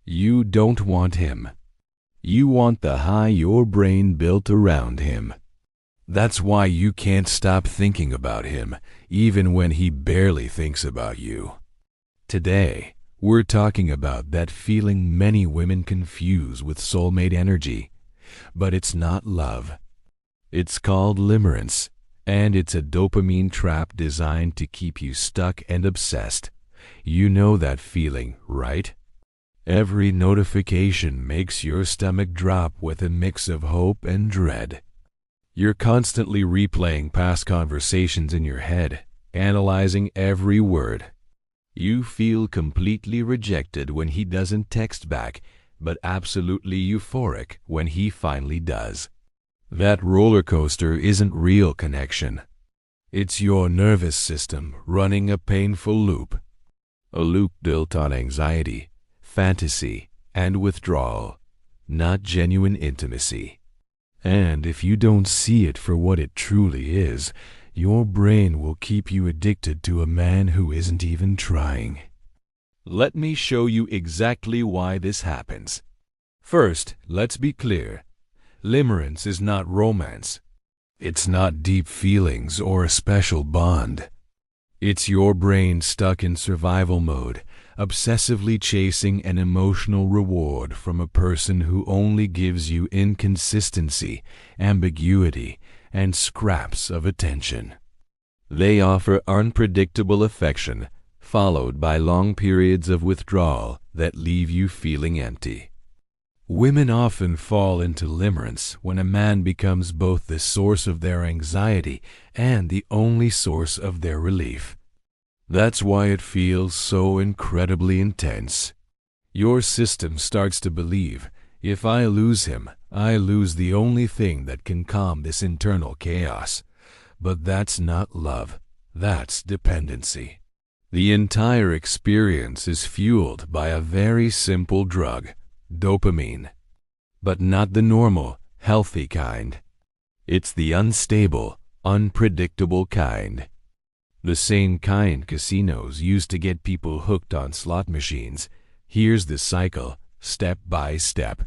You don't want him. You want the high your brain built around him. That's why you can't stop thinking about him, even when he barely thinks about you. Today, we're talking about that feeling many women confuse with soulmate energy, but it's not love. It's called limerence, and it's a dopamine trap designed to keep you stuck and obsessed. You know that feeling, right? Every notification makes your stomach drop with a mix of hope and dread. You're constantly replaying past conversations in your head, analyzing every word. You feel completely rejected when he doesn't text back, but absolutely euphoric when he finally does. That roller coaster isn't real connection. It's your nervous system running a painful loop. A loop built on anxiety, fantasy, and withdrawal, not genuine intimacy. And if you don't see it for what it truly is, your brain will keep you addicted to a man who isn't even trying. Let me show you exactly why this happens. First, let's be clear. Limerence is not romance. It's not deep feelings or a special bond. It's your brain stuck in survival mode, obsessively chasing an emotional reward from a person who only gives you inconsistency, ambiguity, and scraps of attention. They offer unpredictable affection, followed by long periods of withdrawal that leave you feeling empty. Women often fall into limerence when a man becomes both the source of their anxiety and the only source of their relief. That's why it feels so incredibly intense. Your system starts to believe, if I lose him, I lose the only thing that can calm this internal chaos. But that's not love, that's dependency. The entire experience is fueled by a very simple drug, dopamine. But not the normal, healthy kind. It's the unstable, unpredictable kind. The same kind casinos use to get people hooked on slot machines. Here's the cycle, step by step.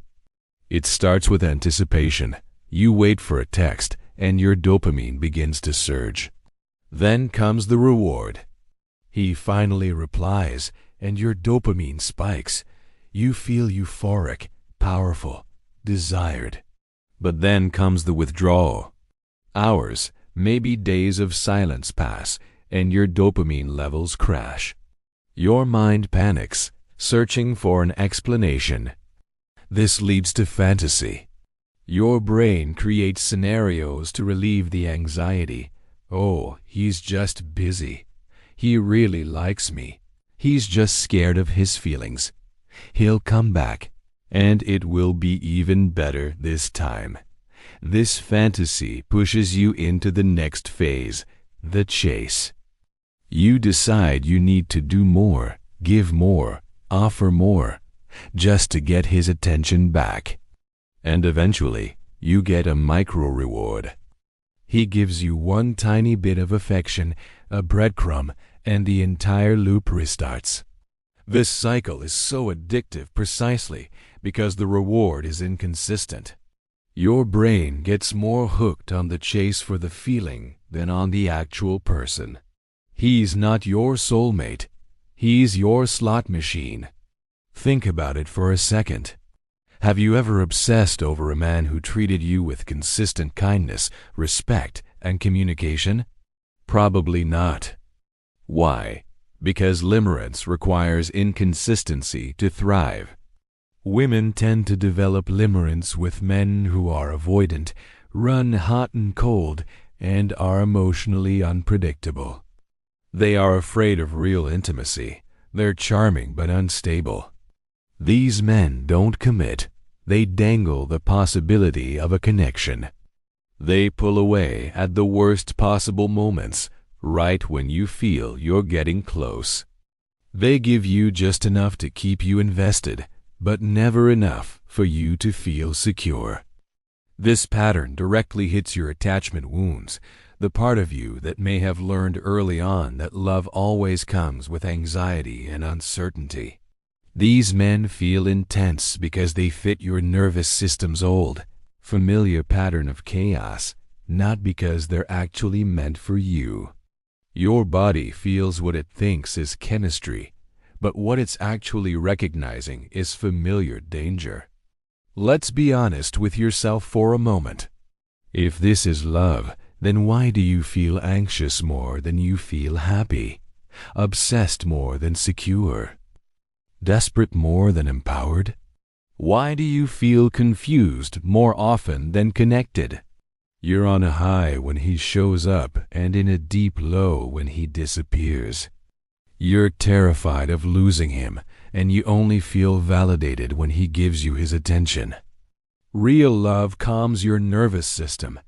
It starts with anticipation. You wait for a text, and your dopamine begins to surge. Then comes the reward. He finally replies, and your dopamine spikes. You feel euphoric, powerful, desired. But then comes the withdrawal. Hours, maybe days of silence pass, and your dopamine levels crash. Your mind panics, searching for an explanation. This leads to fantasy. Your brain creates scenarios to relieve the anxiety. Oh, he's just busy. He really likes me. He's just scared of his feelings. He'll come back, and it will be even better this time. This fantasy pushes you into the next phase, the chase. You decide you need to do more, give more, offer more, just to get his attention back. And eventually, you get a micro-reward. He gives you one tiny bit of affection, a breadcrumb, and the entire loop restarts. This cycle is so addictive precisely because the reward is inconsistent. Your brain gets more hooked on the chase for the feeling than on the actual person. He's not your soulmate. He's your slot machine. Think about it for a second. Have you ever obsessed over a man who treated you with consistent kindness, respect, and communication? Probably not. Why? Because limerence requires inconsistency to thrive. Women tend to develop limerence with men who are avoidant, run hot and cold, and are emotionally unpredictable. They are afraid of real intimacy. They're charming but unstable. These men don't commit. They dangle the possibility of a connection. They pull away at the worst possible moments, right when you feel you're getting close. They give you just enough to keep you invested, but never enough for you to feel secure. This pattern directly hits your attachment wounds, the part of you that may have learned early on that love always comes with anxiety and uncertainty. These men feel intense because they fit your nervous system's old, familiar pattern of chaos, not because they're actually meant for you. Your body feels what it thinks is chemistry, but what it's actually recognizing is familiar danger. Let's be honest with yourself for a moment. If this is love, then why do you feel anxious more than you feel happy? Obsessed more than secure? Desperate more than empowered? Why do you feel confused more often than connected? You're on a high when he shows up and in a deep low when he disappears. You're terrified of losing him, and you only feel validated when he gives you his attention. Real love calms your nervous system.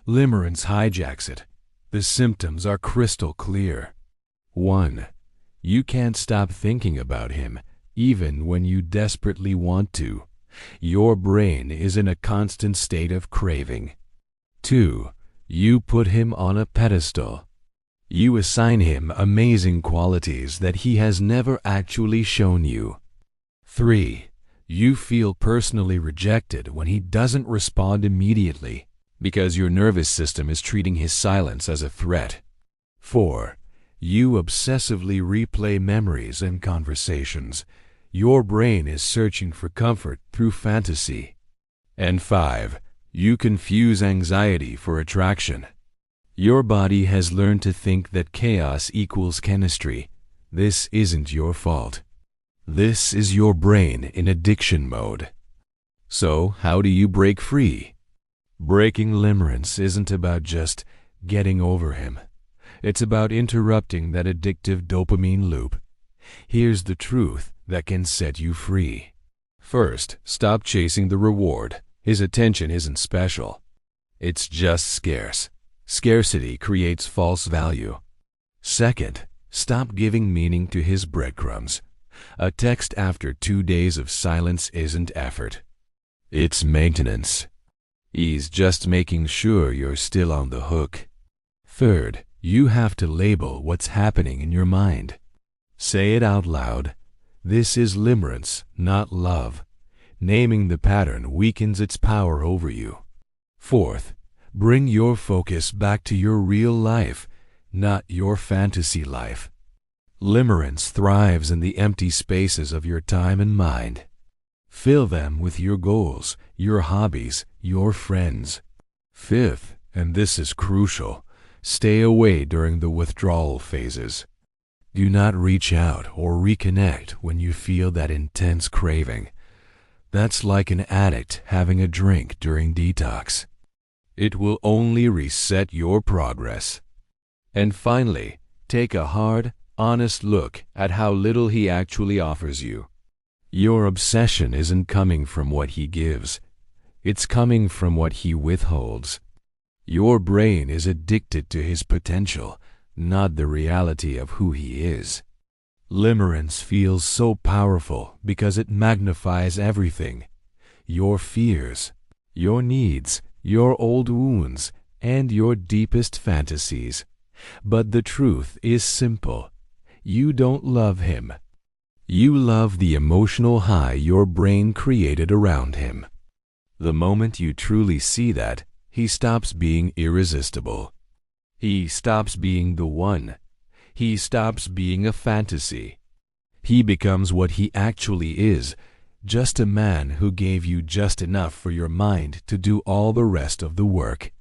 Limerence hijacks it. The symptoms are crystal clear. 1. You can't stop thinking about him, even when you desperately want to. Your brain is in a constant state of craving. 2. You put him on a pedestal. You assign him amazing qualities that he has never actually shown you. 3. You feel personally rejected when he doesn't respond immediately, because your nervous system is treating his silence as a threat. 4. You obsessively replay memories and conversations. Your brain is searching for comfort through fantasy. And 5. You confuse anxiety for attraction. Your body has learned to think that chaos equals chemistry. This isn't your fault. This is your brain in addiction mode. So, how do you break free? Breaking limerence isn't about just getting over him. It's about interrupting that addictive dopamine loop. Here's the truth that can set you free. First, stop chasing the reward. His attention isn't special. It's just scarce. Scarcity creates false value. Second, stop giving meaning to his breadcrumbs. A text after 2 days of silence isn't effort. It's maintenance. He's just making sure you're still on the hook. Third, you have to label what's happening in your mind. Say it out loud. This is limerence, not love. Naming the pattern weakens its power over you. Fourth, bring your focus back to your real life, not your fantasy life. Limerence thrives in the empty spaces of your time and mind. Fill them with your goals, your hobbies, your friends. Fifth, and this is crucial, stay away during the withdrawal phases. Do not reach out or reconnect when you feel that intense craving. That's like an addict having a drink during detox. It will only reset your progress. And finally, take a hard, honest look at how little he actually offers you. Your obsession isn't coming from what he gives. It's coming from what he withholds. Your brain is addicted to his potential, not the reality of who he is. Limerence feels so powerful because it magnifies everything. Your fears, your needs, your old wounds, and your deepest fantasies. But the truth is simple. You don't love him. You love the emotional high your brain created around him. The moment you truly see that, he stops being irresistible. He stops being the one. He stops being a fantasy. He becomes what he actually is, just a man who gave you just enough for your mind to do all the rest of the work.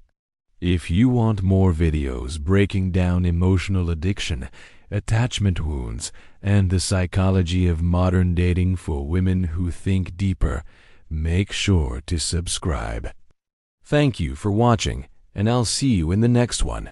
If you want more videos breaking down emotional addiction, attachment wounds, and the psychology of modern dating for women who think deeper, make sure to subscribe. Thank you for watching, and I'll see you in the next one.